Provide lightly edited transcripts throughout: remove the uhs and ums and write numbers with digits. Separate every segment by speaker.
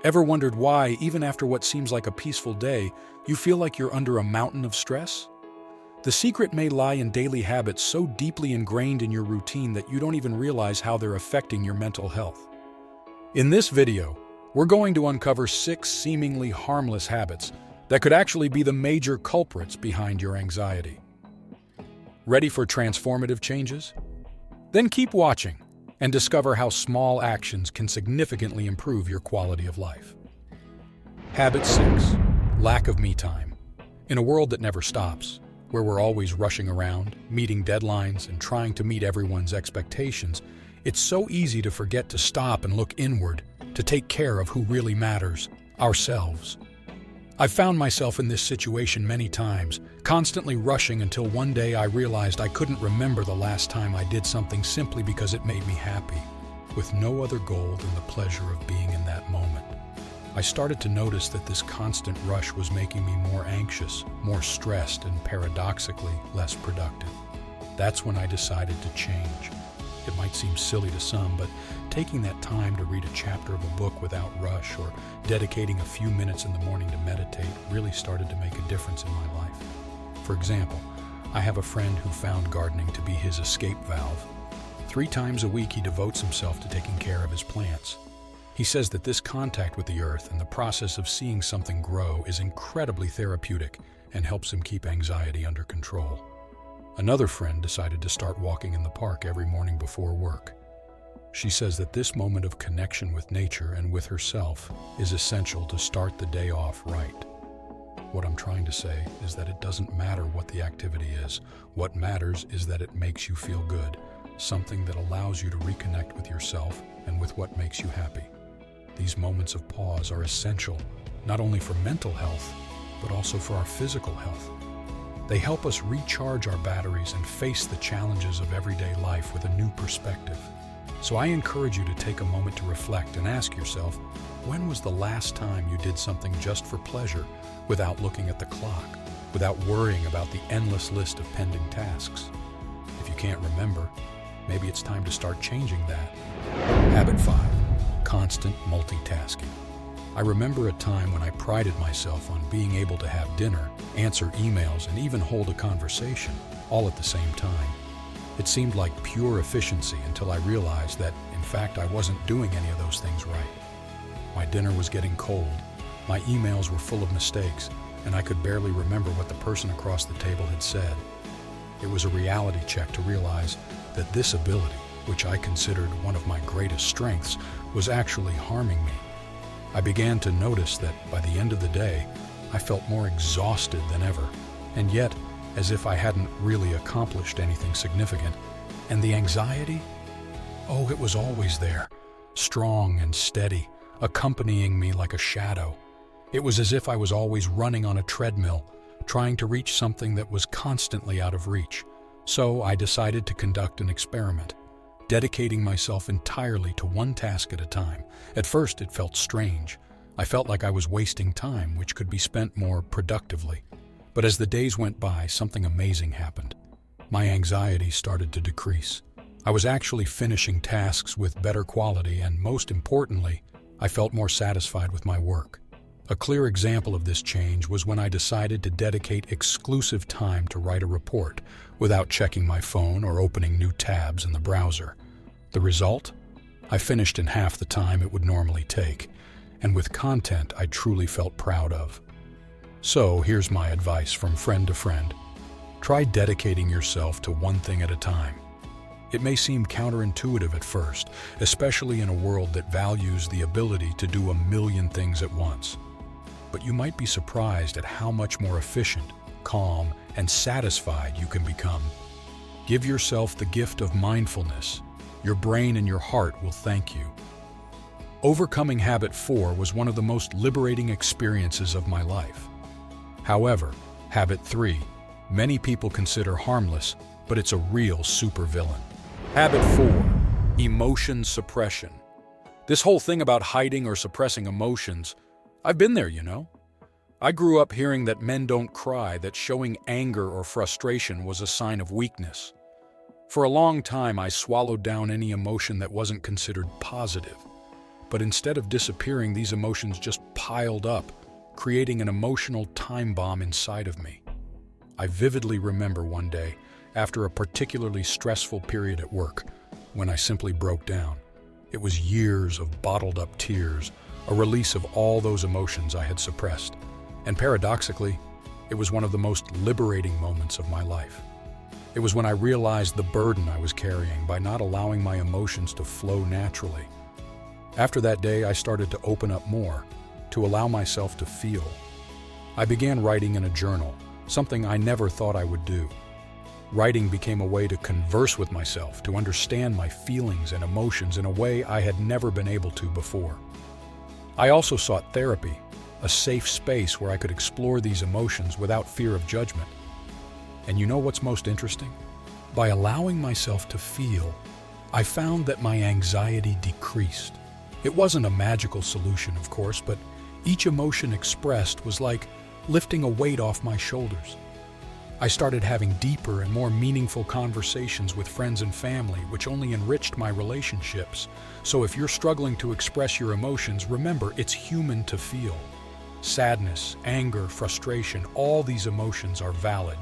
Speaker 1: Ever wondered why, even after what seems like a peaceful day, you feel like you're under a mountain of stress? The secret may lie in daily habits so deeply ingrained in your routine that you don't even realize how they're affecting your mental health. In this video, we're going to uncover 6 seemingly harmless habits that could actually be the major culprits behind your anxiety. Ready for transformative changes? Then keep watching and discover how small actions can significantly improve your quality of life. Habit 6. Lack of me time. In a world that never stops, where we're always rushing around, meeting deadlines, and trying to meet everyone's expectations, it's so easy to forget to stop and look inward, to take care of who really matters, ourselves. I've found myself in this situation many times, constantly rushing until one day I realized I couldn't remember the last time I did something simply because it made me happy, with no other goal than the pleasure of being in that moment. I started to notice that this constant rush was making me more anxious, more stressed, and paradoxically less productive. That's when I decided to change. It might seem silly to some, but taking that time to read a chapter of a book without rush or dedicating a few minutes in the morning to meditate really started to make a difference in my life. For example, I have a friend who found gardening to be his escape valve. 3 times a week he devotes himself to taking care of his plants. He says that this contact with the earth and the process of seeing something grow is incredibly therapeutic and helps him keep anxiety under control. Another friend decided to start walking in the park every morning before work. She says that this moment of connection with nature and with herself is essential to start the day off right. What I'm trying to say is that it doesn't matter what the activity is. What matters is that it makes you feel good, something that allows you to reconnect with yourself and with what makes you happy. These moments of pause are essential, not only for mental health, but also for our physical health. They help us recharge our batteries and face the challenges of everyday life with a new perspective. So I encourage you to take a moment to reflect and ask yourself, when was the last time you did something just for pleasure, without looking at the clock, without worrying about the endless list of pending tasks? If you can't remember, maybe it's time to start changing that. Habit 5. Constant multitasking. I remember a time when I prided myself on being able to have dinner, answer emails, and even hold a conversation, all at the same time. It seemed like pure efficiency until I realized that, in fact, I wasn't doing any of those things right. My dinner was getting cold, my emails were full of mistakes, and I could barely remember what the person across the table had said. It was a reality check to realize that this ability, which I considered one of my greatest strengths, was actually harming me. I began to notice that by the end of the day, I felt more exhausted than ever, and yet as if I hadn't really accomplished anything significant. And the anxiety? Oh, it was always there, strong and steady, accompanying me like a shadow. It was as if I was always running on a treadmill, trying to reach something that was constantly out of reach. So I decided to conduct an experiment, dedicating myself entirely to one task at a time. At first, it felt strange. I felt like I was wasting time, which could be spent more productively. But as the days went by, something amazing happened. My anxiety started to decrease. I was actually finishing tasks with better quality, and most importantly, I felt more satisfied with my work. A clear example of this change was when I decided to dedicate exclusive time to write a report without checking my phone or opening new tabs in the browser. The result? I finished in half the time it would normally take, and with content I truly felt proud of. So here's my advice from friend to friend. Try dedicating yourself to one thing at a time. It may seem counterintuitive at first, especially in a world that values the ability to do a million things at once. But you might be surprised at how much more efficient, calm, and satisfied you can become. Give yourself the gift of mindfulness. Your brain and your heart will thank you. Overcoming habit 4 was one of the most liberating experiences of my life. However, habit 3, many people consider harmless, but it's a real supervillain. Habit 4, emotion suppression. This whole thing about hiding or suppressing emotions, I've been there, you know. I grew up hearing that men don't cry, that showing anger or frustration was a sign of weakness. For a long time, I swallowed down any emotion that wasn't considered positive. But instead of disappearing, these emotions just piled up, creating an emotional time bomb inside of me. I vividly remember one day, after a particularly stressful period at work, when I simply broke down. It was years of bottled up tears, a release of all those emotions I had suppressed. And paradoxically, it was one of the most liberating moments of my life. It was when I realized the burden I was carrying by not allowing my emotions to flow naturally. After that day, I started to open up more, to allow myself to feel. I began writing in a journal, something I never thought I would do. Writing became a way to converse with myself, to understand my feelings and emotions in a way I had never been able to before. I also sought therapy, a safe space where I could explore these emotions without fear of judgment. And you know what's most interesting? By allowing myself to feel, I found that my anxiety decreased. It wasn't a magical solution, of course, but each emotion expressed was like lifting a weight off my shoulders. I started having deeper and more meaningful conversations with friends and family, which only enriched my relationships. So if you're struggling to express your emotions, remember, it's human to feel. Sadness, anger, frustration, all these emotions are valid.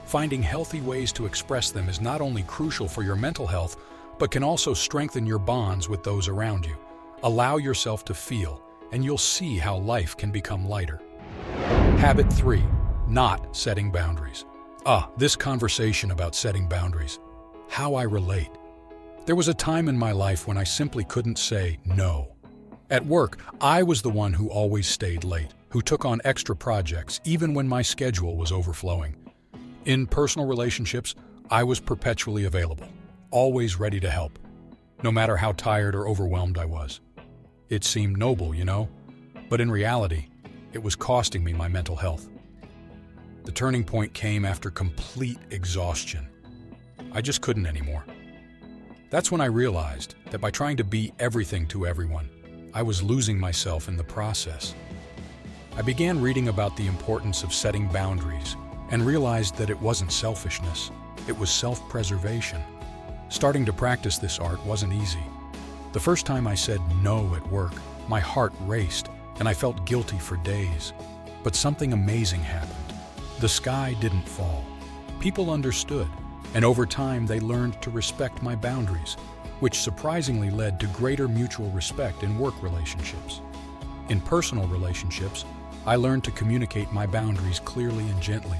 Speaker 1: Finding healthy ways to express them is not only crucial for your mental health, but can also strengthen your bonds with those around you. Allow yourself to feel, and you'll see how life can become lighter. Habit 3. Not setting boundaries. This conversation about setting boundaries. How I relate. There was a time in my life when I simply couldn't say no. At work, I was the one who always stayed late, who took on extra projects even when my schedule was overflowing. In personal relationships, I was perpetually available, always ready to help, no matter how tired or overwhelmed I was. It seemed noble, but in reality, it was costing me my mental health. The turning point came after complete exhaustion. I just couldn't anymore. That's when I realized that by trying to be everything to everyone, I was losing myself in the process. I began reading about the importance of setting boundaries and realized that it wasn't selfishness, it was self-preservation. Starting to practice this art wasn't easy. The first time I said no at work, my heart raced and I felt guilty for days. But something amazing happened. The sky didn't fall. People understood, and over time they learned to respect my boundaries, which surprisingly led to greater mutual respect in work relationships. In personal relationships, I learned to communicate my boundaries clearly and gently.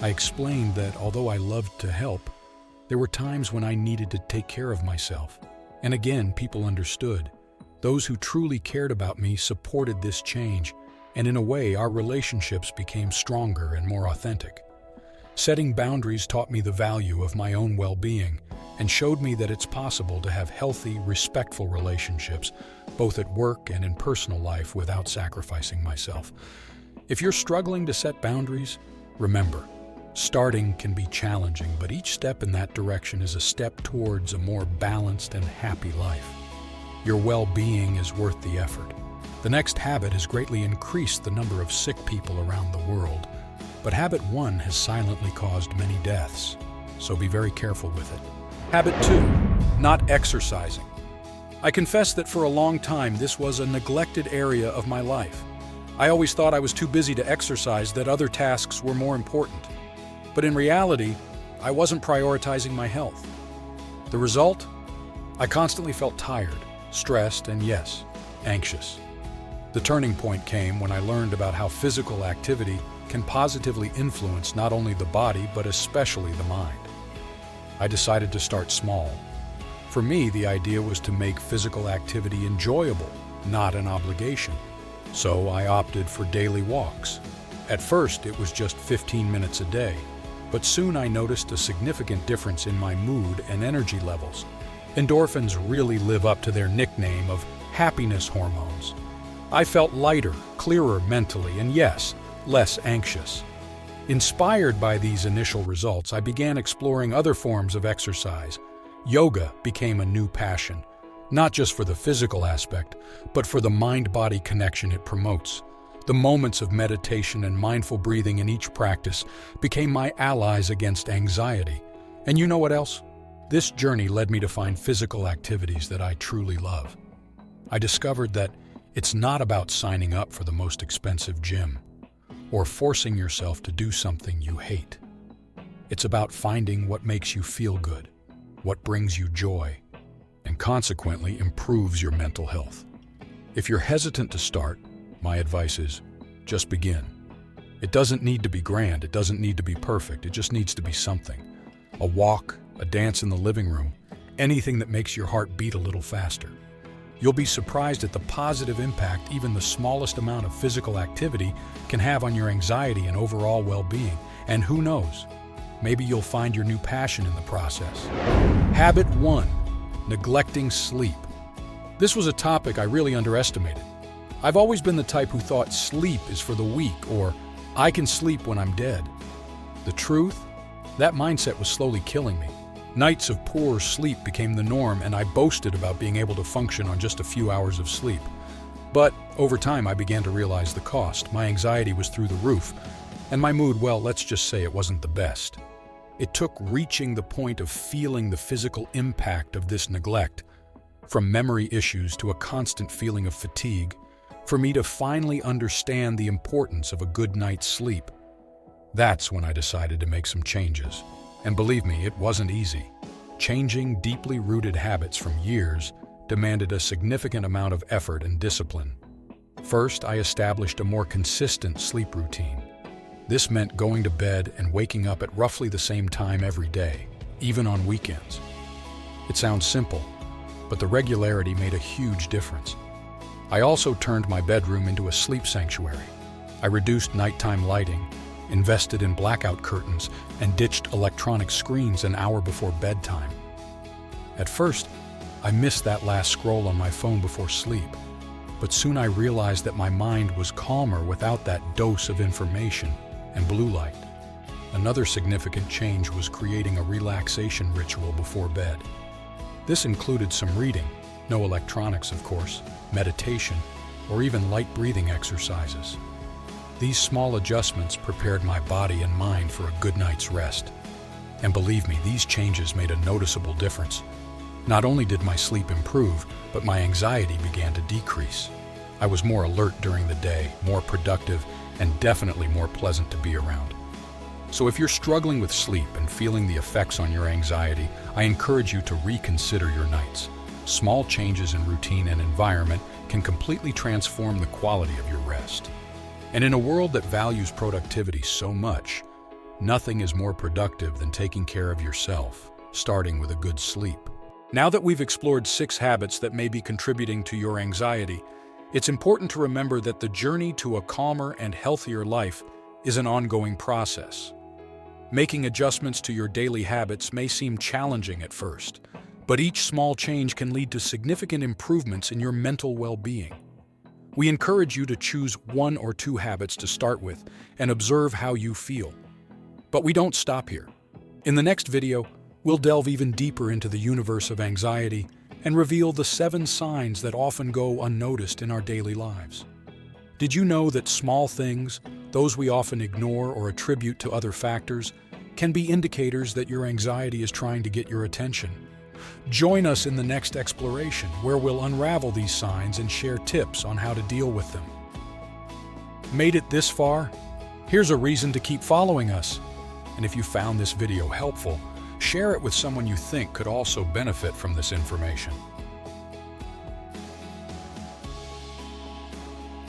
Speaker 1: I explained that although I loved to help, there were times when I needed to take care of myself. And again, people understood. Those who truly cared about me supported this change, and in a way, our relationships became stronger and more authentic. Setting boundaries taught me the value of my own well-being and showed me that it's possible to have healthy, respectful relationships, both at work and in personal life, without sacrificing myself. If you're struggling to set boundaries, remember, starting can be challenging, but each step in that direction is a step towards a more balanced and happy life. Your well-being is worth the effort. The next habit has greatly increased the number of sick people around the world, but habit 1 has silently caused many deaths, so be very careful with it. Habit 2, not exercising. I confess that for a long time this was a neglected area of my life. I always thought I was too busy to exercise, that other tasks were more important. But in reality, I wasn't prioritizing my health. The result? I constantly felt tired, stressed, and yes, anxious. The turning point came when I learned about how physical activity can positively influence not only the body, but especially the mind. I decided to start small. For me, the idea was to make physical activity enjoyable, not an obligation. So I opted for daily walks. At first, it was just 15 minutes a day, but soon I noticed a significant difference in my mood and energy levels. Endorphins really live up to their nickname of happiness hormones. I felt lighter, clearer mentally, and yes, less anxious. Inspired by these initial results, I began exploring other forms of exercise. Yoga became a new passion, not just for the physical aspect, but for the mind-body connection it promotes. The moments of meditation and mindful breathing in each practice became my allies against anxiety. And you know what else? This journey led me to find physical activities that I truly love. I discovered that it's not about signing up for the most expensive gym or forcing yourself to do something you hate. It's about finding what makes you feel good, what brings you joy, and consequently improves your mental health. If you're hesitant to start, my advice is just begin. It doesn't need to be grand, it doesn't need to be perfect, it just needs to be something. A walk, a dance in the living room, anything that makes your heart beat a little faster. You'll be surprised at the positive impact even the smallest amount of physical activity can have on your anxiety and overall well-being. And who knows, maybe you'll find your new passion in the process. Habit 1. Neglecting sleep. This was a topic I really underestimated. I've always been the type who thought sleep is for the weak, or I can sleep when I'm dead. The truth? That mindset was slowly killing me. Nights of poor sleep became the norm, and I boasted about being able to function on just a few hours of sleep. But over time, I began to realize the cost. My anxiety was through the roof, and my mood, well, let's just say it wasn't the best. It took reaching the point of feeling the physical impact of this neglect, from memory issues to a constant feeling of fatigue, for me to finally understand the importance of a good night's sleep. That's when I decided to make some changes. And believe me, it wasn't easy. Changing deeply rooted habits from years demanded a significant amount of effort and discipline. First, I established a more consistent sleep routine. This meant going to bed and waking up at roughly the same time every day, even on weekends. It sounds simple, but the regularity made a huge difference. I also turned my bedroom into a sleep sanctuary. I reduced nighttime lighting, invested in blackout curtains, and ditched electronic screens an hour before bedtime. At first, I missed that last scroll on my phone before sleep, but soon I realized that my mind was calmer without that dose of information and blue light. Another significant change was creating a relaxation ritual before bed. This included some reading, no electronics of course, meditation, or even light breathing exercises. These small adjustments prepared my body and mind for a good night's rest. And believe me, these changes made a noticeable difference. Not only did my sleep improve, but my anxiety began to decrease. I was more alert during the day, more productive, and definitely more pleasant to be around. So if you're struggling with sleep and feeling the effects on your anxiety, I encourage you to reconsider your nights. Small changes in routine and environment can completely transform the quality of your rest. And in a world that values productivity so much, nothing is more productive than taking care of yourself, starting with a good sleep. Now that we've explored 6 habits that may be contributing to your anxiety, it's important to remember that the journey to a calmer and healthier life is an ongoing process. Making adjustments to your daily habits may seem challenging at first, but each small change can lead to significant improvements in your mental well-being. We encourage you to choose 1 or 2 habits to start with and observe how you feel. But we don't stop here. In the next video, we'll delve even deeper into the universe of anxiety and reveal the 7 signs that often go unnoticed in our daily lives. Did you know that small things, those we often ignore or attribute to other factors, can be indicators that your anxiety is trying to get your attention? Join us in the next exploration, where we'll unravel these signs and share tips on how to deal with them. Made it this far? Here's a reason to keep following us. And if you found this video helpful, share it with someone you think could also benefit from this information.